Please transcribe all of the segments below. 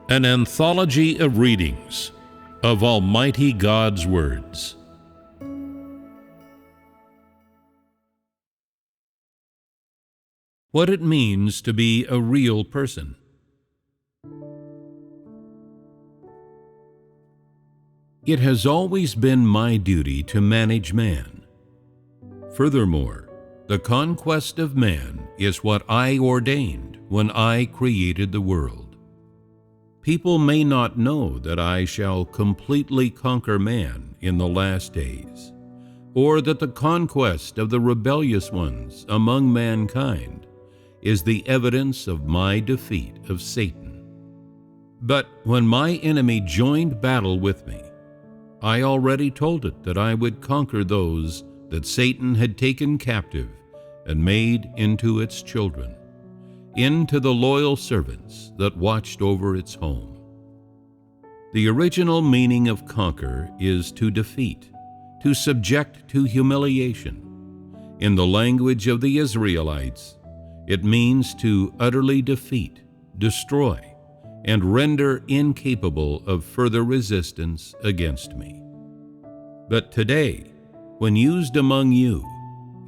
An anthology of readings of Almighty God's words. What it means to be a real person. It has always been my duty to manage man. Furthermore, the conquest of man is what I ordained when I created the world. People may not know that I shall completely conquer man in the last days, or that the conquest of the rebellious ones among mankind is the evidence of my defeat of Satan. But when my enemy joined battle with me, I already told it that I would conquer those that Satan had taken captive and made into its children, into the loyal servants that watched over its home. The original meaning of conquer is to defeat, to subject to humiliation. In the language of the Israelites, it means to utterly defeat, destroy, and render incapable of further resistance against me. But today, when used among you,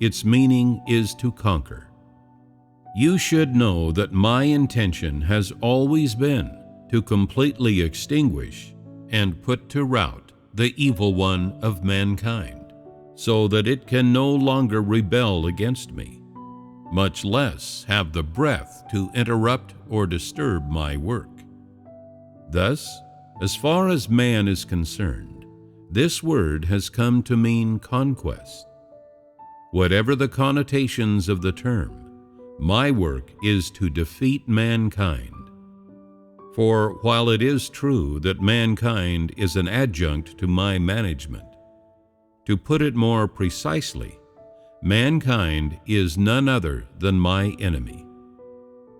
its meaning is to conquer. You should know that my intention has always been to completely extinguish and put to rout the evil one of mankind, so that it can no longer rebel against me, much less have the breath to interrupt or disturb my work. Thus, as far as man is concerned, this word has come to mean conquest. Whatever the connotations of the term, my work is to defeat mankind. For while it is true that mankind is an adjunct to my management, to put it more precisely, mankind is none other than my enemy.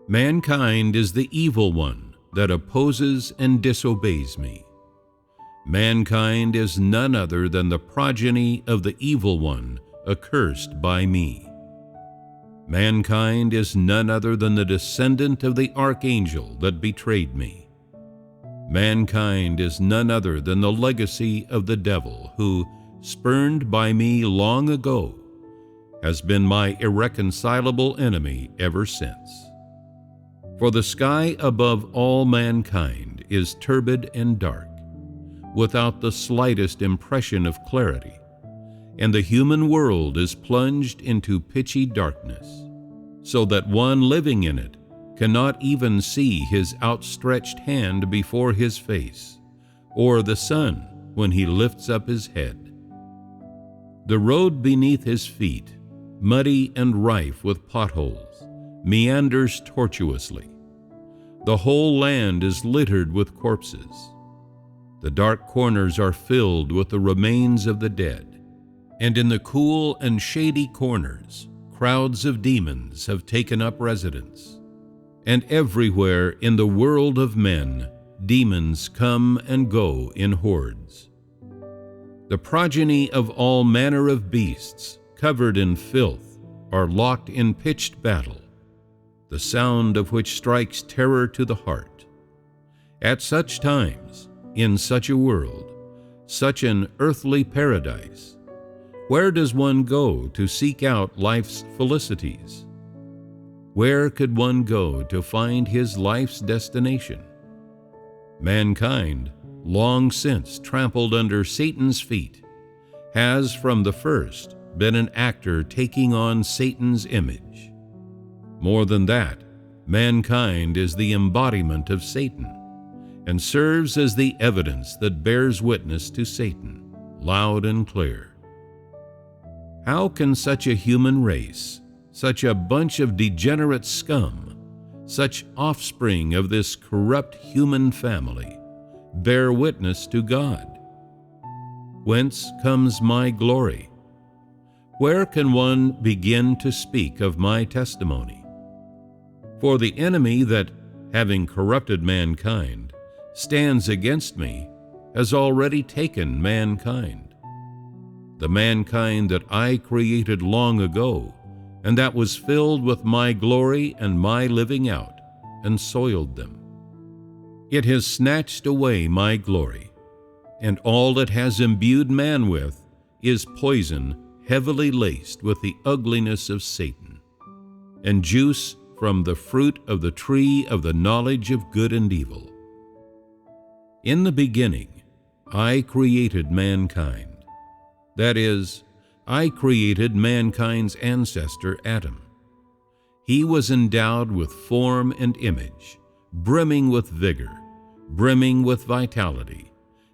Mankind is the evil one that opposes and disobeys me. Mankind is none other than the progeny of the evil one accursed by me. Mankind is none other than the descendant of the archangel that betrayed me. Mankind is none other than the legacy of the devil who, spurned by me long ago, has been my irreconcilable enemy ever since. For the sky above all mankind is turbid and dark, without the slightest impression of clarity, and the human world is plunged into pitchy darkness, so that one living in it cannot even see his outstretched hand before his face, or the sun when he lifts up his head. The road beneath his feet, muddy and rife with potholes, meanders tortuously. The whole land is littered with corpses. The dark corners are filled with the remains of the dead, and in the cool and shady corners, crowds of demons have taken up residence. And everywhere in the world of men, demons come and go in hordes. The progeny of all manner of beasts, covered in filth, are locked in pitched battle, the sound of which strikes terror to the heart. At such times, in such a world, such an earthly paradise, where does one go to seek out life's felicities? Where could one go to find his life's destination? Mankind, long since trampled under Satan's feet, has from the first been an actor taking on Satan's image. More than that, mankind is the embodiment of Satan, and serves as the evidence that bears witness to Satan, loud and clear. How can such a human race, such a bunch of degenerate scum, such offspring of this corrupt human family, bear witness to God? Whence comes my glory? Where can one begin to speak of my testimony? For the enemy that, having corrupted mankind, stands against me, has already taken mankind. The mankind that I created long ago, and that was filled with my glory and my living out, and soiled them. It has snatched away my glory, and all it has imbued man with is poison heavily laced with the ugliness of Satan, and juice from the fruit of the tree of the knowledge of good and evil. In the beginning, I created mankind. That is, I created mankind's ancestor Adam. He was endowed with form and image, brimming with vigor, brimming with vitality,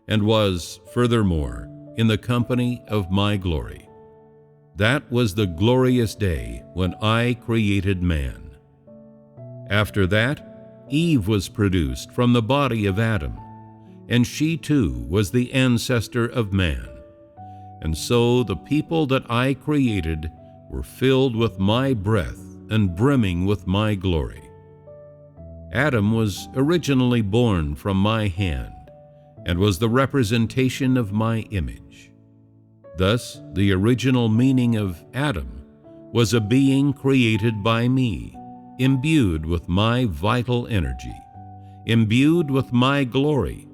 and was, furthermore, in the company of my glory. That was the glorious day when I created man. After that, Eve was produced from the body of Adam, and she too was the ancestor of man. And so the people that I created were filled with my breath and brimming with my glory. Adam was originally born from my hand, and was the representation of my image. Thus, the original meaning of Adam was a being created by me, imbued with my vital energy, imbued with my glory,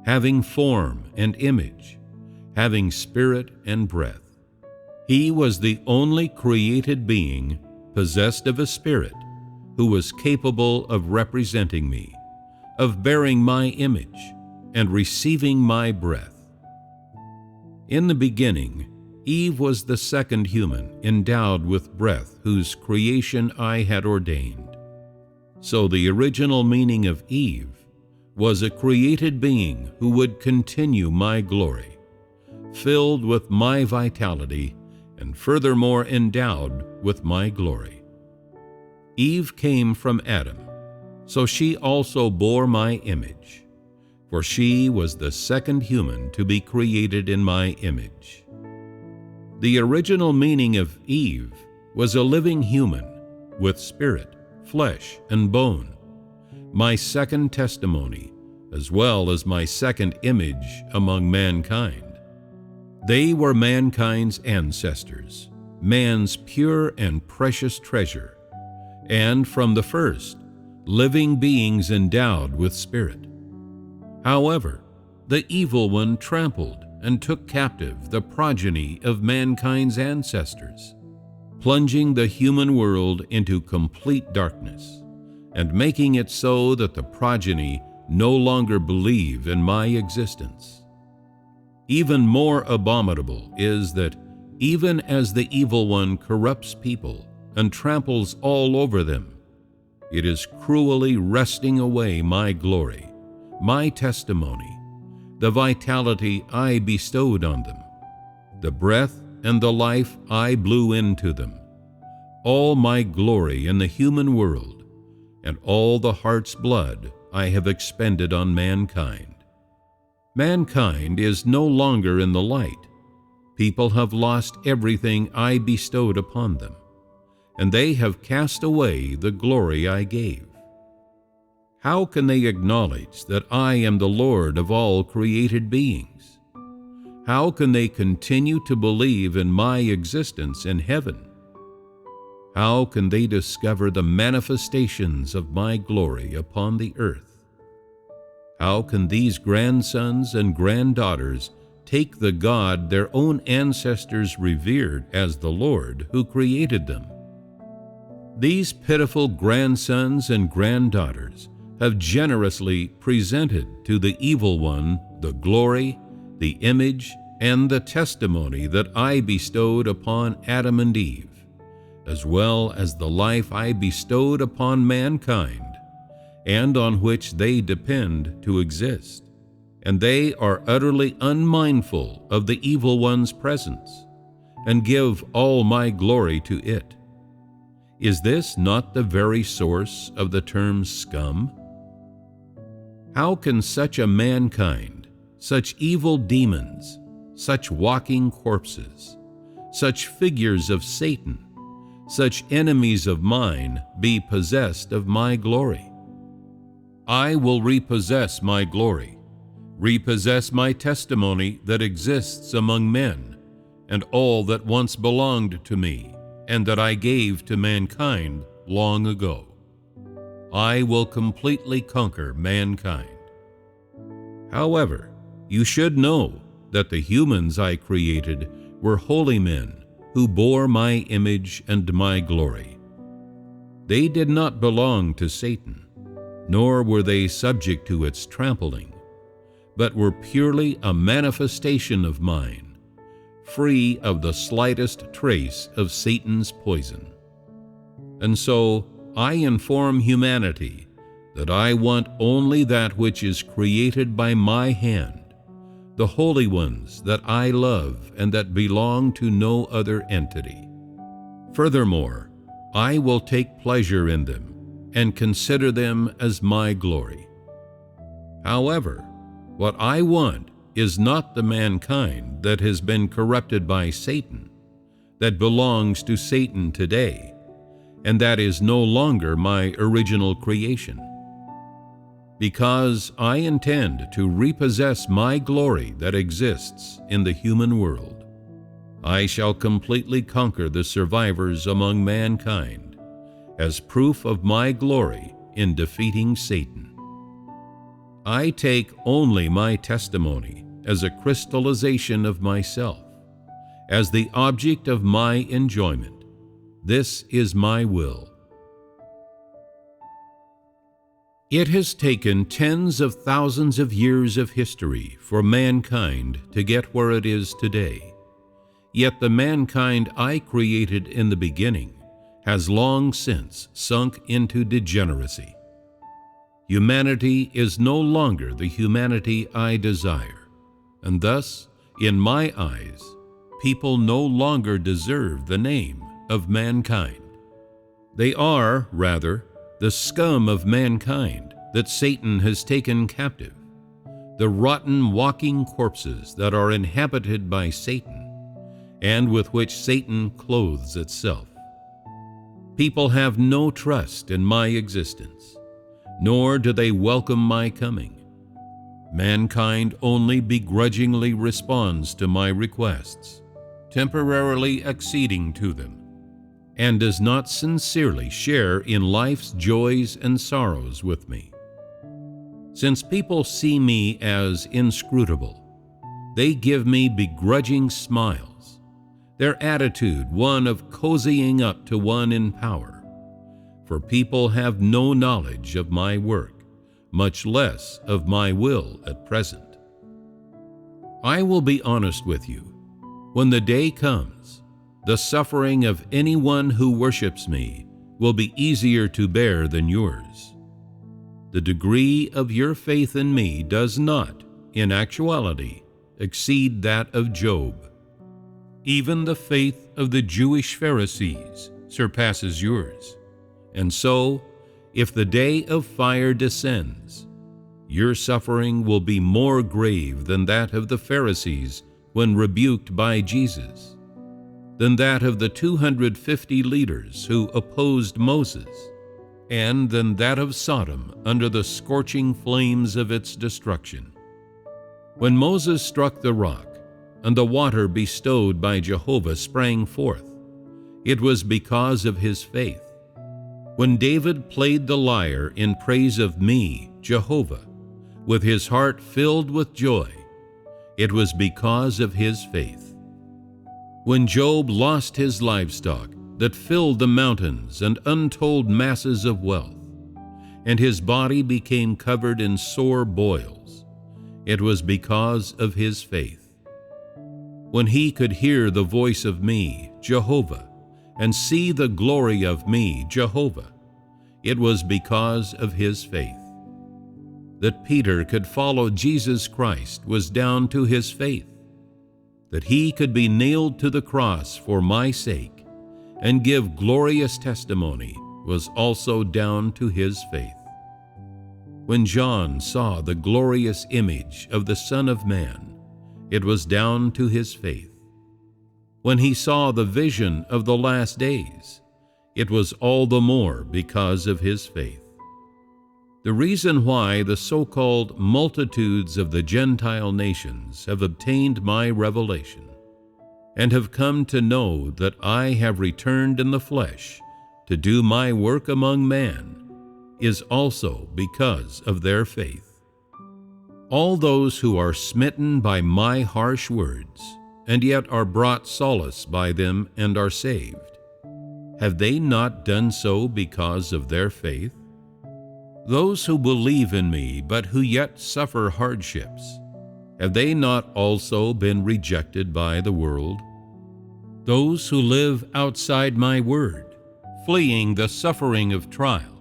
having form and image, having spirit and breath. He was the only created being possessed of a spirit who was capable of representing me, of bearing my image, and receiving my breath. In the beginning, Eve was the second human endowed with breath whose creation I had ordained. So the original meaning of Eve was a created being who would continue my glory, filled with my vitality, and furthermore endowed with my glory. Eve came from Adam, so she also bore my image, for she was the second human to be created in my image. The original meaning of Eve was a living human with spirit, flesh, and bone, my second testimony, as well as my second image among mankind. They were mankind's ancestors, man's pure and precious treasure, and from the first, living beings endowed with spirit. However, the evil one trampled and took captive the progeny of mankind's ancestors, plunging the human world into complete darkness, and making it so that the progeny no longer believe in my existence. Even more abominable is that even as the evil one corrupts people and tramples all over them, it is cruelly wresting away my glory, my testimony, the vitality I bestowed on them, the breath and the life I blew into them, all my glory in the human world, and all the heart's blood I have expended on mankind. Mankind is no longer in the light. People have lost everything I bestowed upon them, and they have cast away the glory I gave. How can they acknowledge that I am the Lord of all created beings? How can they continue to believe in my existence in heaven? How can they discover the manifestations of my glory upon the earth? How can these grandsons and granddaughters take the God their own ancestors revered as the Lord who created them? These pitiful grandsons and granddaughters have generously presented to the evil one the glory, the image, and the testimony that I bestowed upon Adam and Eve, as well as the life I bestowed upon mankind, and on which they depend to exist, and they are utterly unmindful of the evil one's presence, and give all my glory to it. Is this not the very source of the term scum? How can such a mankind, such evil demons, such walking corpses, such figures of Satan, such enemies of mine be possessed of my glory? I will repossess my glory, repossess my testimony that exists among men, and all that once belonged to me, and that I gave to mankind long ago. I will completely conquer mankind. However, you should know that the humans I created were holy men who bore my image and my glory. They did not belong to Satan, nor were they subject to its trampling, but were purely a manifestation of mine, free of the slightest trace of Satan's poison. And so I inform humanity that I want only that which is created by my hand, the holy ones that I love and that belong to no other entity. Furthermore, I will take pleasure in them and consider them as my glory. However, what I want is not the mankind that has been corrupted by Satan, that belongs to Satan today, and that is no longer my original creation. Because I intend to repossess my glory that exists in the human world, I shall completely conquer the survivors among mankind as proof of my glory in defeating Satan. I take only my testimony as a crystallization of myself, as the object of my enjoyment. This is my will. It has taken tens of thousands of years of history for mankind to get where it is today. Yet the mankind I created in the beginning has long since sunk into degeneracy. Humanity is no longer the humanity I desire, and thus, in my eyes, people no longer deserve the name of mankind. They are, rather, the scum of mankind that Satan has taken captive, the rotten walking corpses that are inhabited by Satan, and with which Satan clothes itself. People have no trust in my existence, nor do they welcome my coming. Mankind only begrudgingly responds to my requests, temporarily acceding to them, and does not sincerely share in life's joys and sorrows with me. Since people see me as inscrutable, they give me begrudging smiles, their attitude one of cozying up to one in power, for people have no knowledge of my work, much less of my will at present. I will be honest with you. When the day comes, the suffering of anyone who worships me will be easier to bear than yours. The degree of your faith in me does not, in actuality, exceed that of Job. Even the faith of the Jewish Pharisees surpasses yours. And so, if the day of fire descends, your suffering will be more grave than that of the Pharisees when rebuked by Jesus, than that of the 250 leaders who opposed Moses, and than that of Sodom under the scorching flames of its destruction. When Moses struck the rock, and the water bestowed by Jehovah sprang forth, it was because of his faith. When David played the lyre in praise of me, Jehovah, with his heart filled with joy, it was because of his faith. When Job lost his livestock that filled the mountains and untold masses of wealth, and his body became covered in sore boils, it was because of his faith. When he could hear the voice of me, Jehovah, and see the glory of me, Jehovah, it was because of his faith. That Peter could follow Jesus Christ was down to his faith. That he could be nailed to the cross for my sake and give glorious testimony was also down to his faith. When John saw the glorious image of the Son of Man, it was down to his faith. When he saw the vision of the last days, it was all the more because of his faith. The reason why the so-called multitudes of the Gentile nations have obtained my revelation and have come to know that I have returned in the flesh to do my work among man is also because of their faith. All those who are smitten by my harsh words, and yet are brought solace by them and are saved, have they not done so because of their faith? Those who believe in me, but who yet suffer hardships, have they not also been rejected by the world? Those who live outside my word, fleeing the suffering of trial,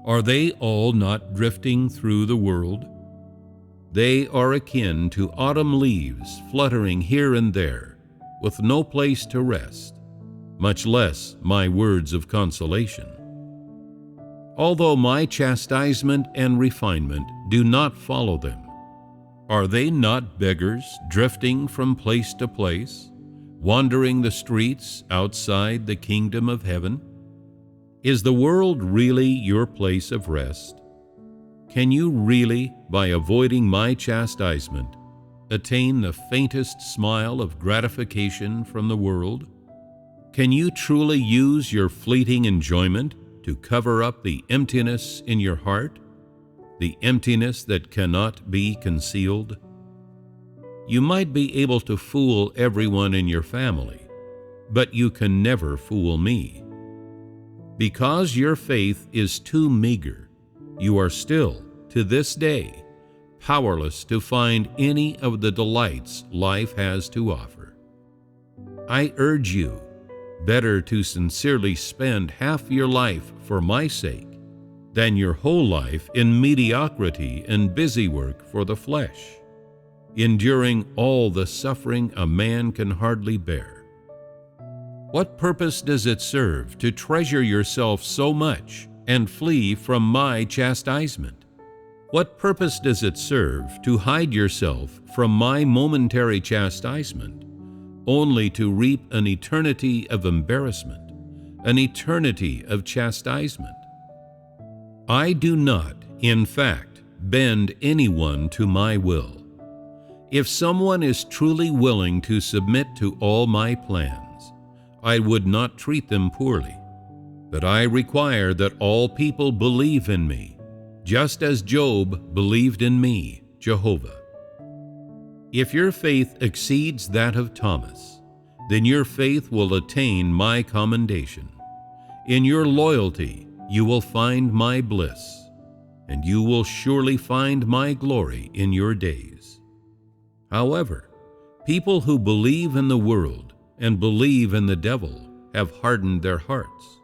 are they all not drifting through the world? They are akin to autumn leaves fluttering here and there, with no place to rest, much less my words of consolation. Although my chastisement and refinement do not follow them, are they not beggars drifting from place to place, wandering the streets outside the kingdom of heaven? Is the world really your place of rest? Can you really, by avoiding my chastisement, attain the faintest smile of gratification from the world? Can you truly use your fleeting enjoyment to cover up the emptiness in your heart, the emptiness that cannot be concealed? You might be able to fool everyone in your family, but you can never fool me. Because your faith is too meager, you are still, to this day, powerless to find any of the delights life has to offer. I urge you, better to sincerely spend half your life for my sake than your whole life in mediocrity and busy work for the flesh, enduring all the suffering a man can hardly bear. What purpose does it serve to treasure yourself so much and flee from my chastisement? What purpose does it serve to hide yourself from my momentary chastisement, only to reap an eternity of embarrassment, an eternity of chastisement? I do not, in fact, bend anyone to my will. If someone is truly willing to submit to all my plans, I would not treat them poorly, but I require that all people believe in me, just as Job believed in me, Jehovah. If your faith exceeds that of Thomas, then your faith will attain my commendation. In your loyalty you will find my bliss, and you will surely find my glory in your days. However, people who believe in the world and believe in the devil have hardened their hearts,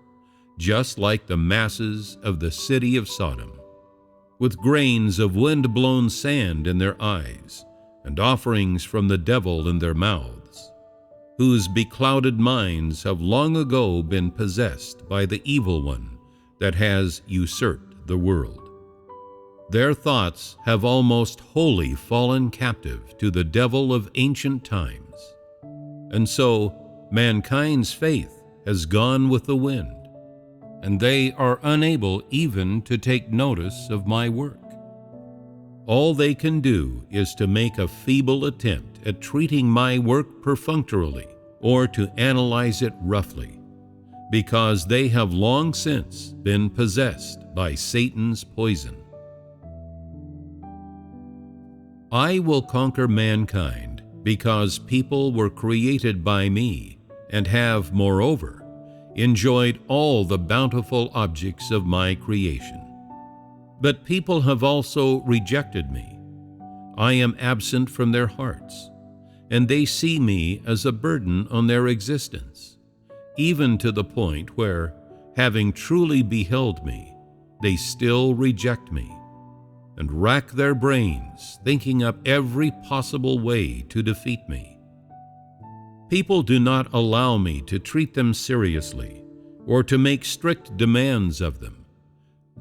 just like the masses of the city of Sodom, with grains of wind-blown sand in their eyes and offerings from the devil in their mouths, whose beclouded minds have long ago been possessed by the evil one that has usurped the world. Their thoughts have almost wholly fallen captive to the devil of ancient times, and so mankind's faith has gone with the wind, and they are unable even to take notice of my work. All they can do is to make a feeble attempt at treating my work perfunctorily or to analyze it roughly, because they have long since been possessed by Satan's poison. I will conquer mankind because people were created by me and have, moreover, enjoyed all the bountiful objects of my creation. But people have also rejected me. I am absent from their hearts, and they see me as a burden on their existence, even to the point where, having truly beheld me, they still reject me and rack their brains thinking up every possible way to defeat me. People do not allow me to treat them seriously or to make strict demands of them,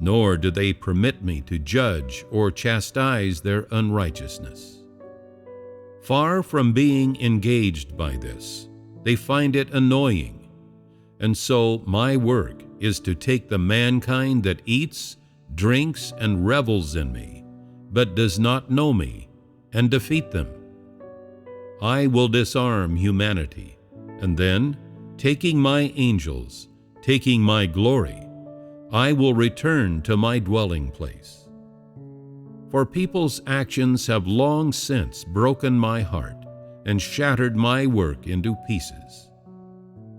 nor do they permit me to judge or chastise their unrighteousness. Far from being engaged by this, they find it annoying, and so my work is to take the mankind that eats, drinks, and revels in me, but does not know me, and defeat them. I will disarm humanity, and then, taking my angels, taking my glory, I will return to my dwelling place. For people's actions have long since broken my heart and shattered my work into pieces.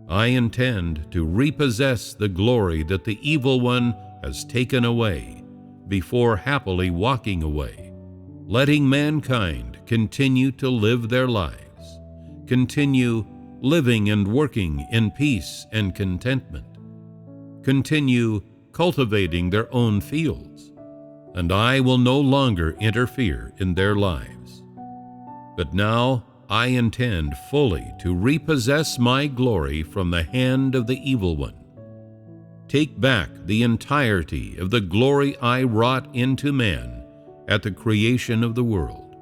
I intend to repossess the glory that the evil one has taken away before happily walking away, letting mankind continue to live their lives, continue living and working in peace and contentment, continue cultivating their own fields, and I will no longer interfere in their lives. But now I intend fully to repossess my glory from the hand of the evil one, take back the entirety of the glory I wrought into man at the creation of the world.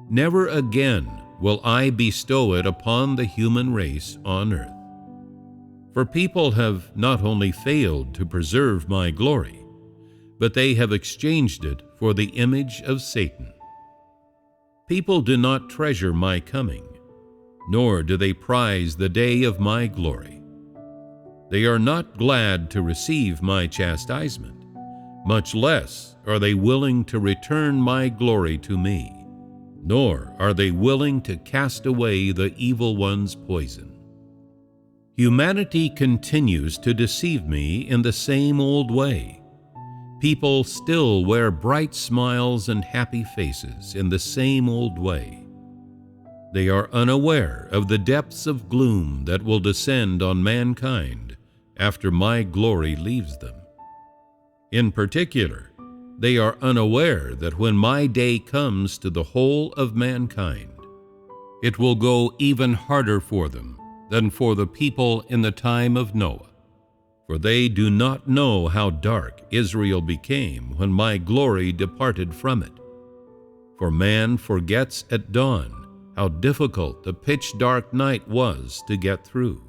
Never again will I bestow it upon the human race on earth. For people have not only failed to preserve my glory, but they have exchanged it for the image of Satan. People do not treasure my coming, nor do they prize the day of my glory. They are not glad to receive my chastisement, much less are they willing to return my glory to me, nor are they willing to cast away the evil one's poison. Humanity continues to deceive me in the same old way. People still wear bright smiles and happy faces in the same old way. They are unaware of the depths of gloom that will descend on mankind after my glory leaves them. In particular, they are unaware that when my day comes to the whole of mankind, it will go even harder for them than for the people in the time of Noah. For they do not know how dark Israel became when my glory departed from it. For man forgets at dawn how difficult the pitch-dark night was to get through.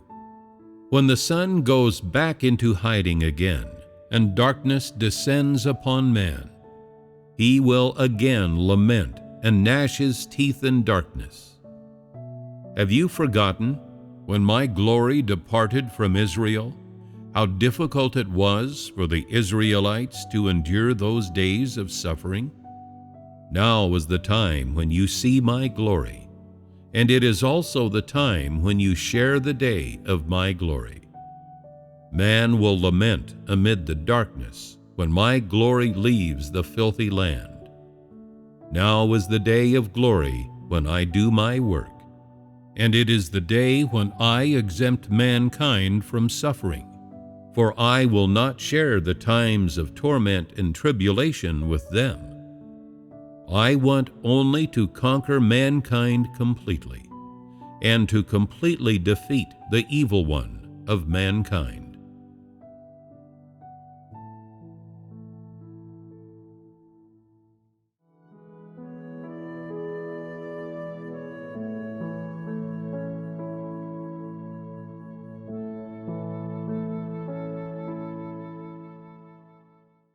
When the sun goes back into hiding again, and darkness descends upon man, he will again lament and gnash his teeth in darkness. Have you forgotten, when my glory departed from Israel, how difficult it was for the Israelites to endure those days of suffering? Now is the time when you see my glory, and it is also the time when you share the day of my glory. Man will lament amid the darkness when my glory leaves the filthy land. Now is the day of glory when I do my work, and it is the day when I exempt mankind from suffering. For I will not share the times of torment and tribulation with them. I want only to conquer mankind completely, and to completely defeat the evil one of mankind.